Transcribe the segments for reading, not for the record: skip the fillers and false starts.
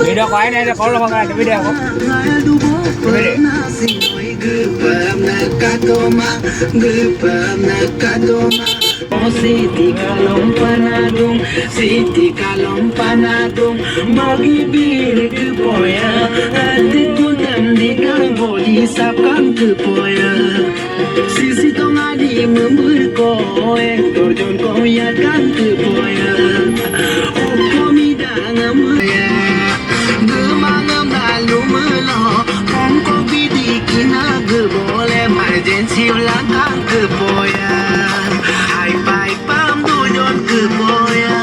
Video có ai này là có lo cái video không? Siti kalom panadum bagi bir ke poya adu dam di kang bodi sapkan ke poya sisi tongadi membur ko torjon ko ya kan ke poya o komi dangam ya gemangam lalu melo kong ko bidi kina ge bole emergency langkang ke poya hai pai pam dujon ke poya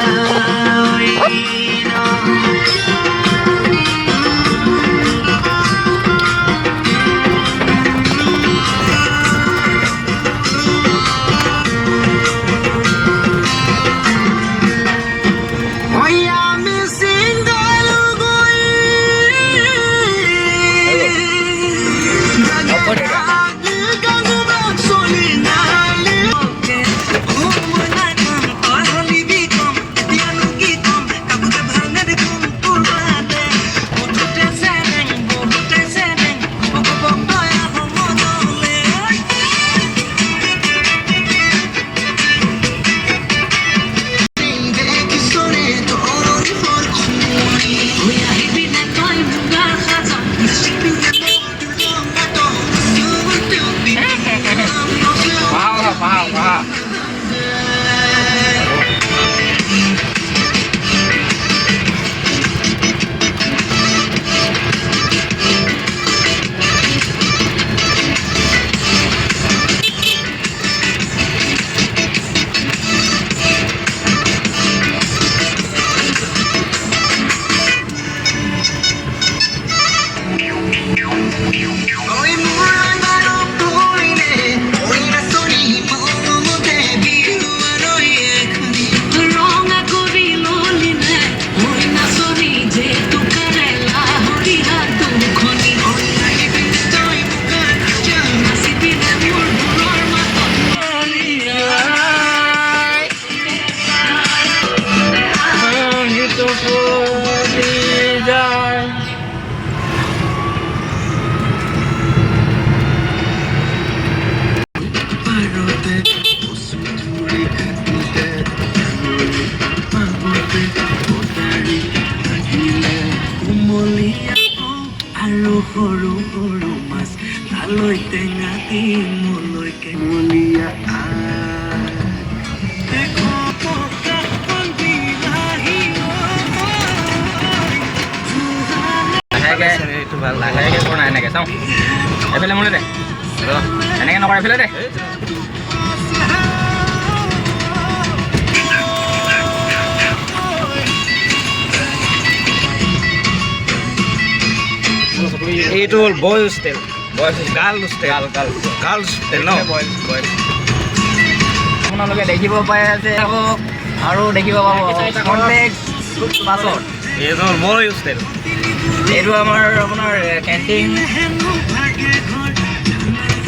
Horo horo mas laloi tengah timuloi ke mulia dekho poka bilahi itu ভাল লাগে cái con này này cái xong em phải làm luôn đây rồi anh nó quay phía đây এইটো হ'ল boys তেল girls তেল ন আপোনালোকে দেখিব পাই আছে আকৌ আৰু দেখিব পাব কনটেক্স পাছত এইটো হ'ল বয়জ তেল এইটো আমাৰ আপোনাৰ কেণ্টিন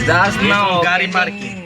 জাষ্ট নাও গাড়ী পাৰ্কিং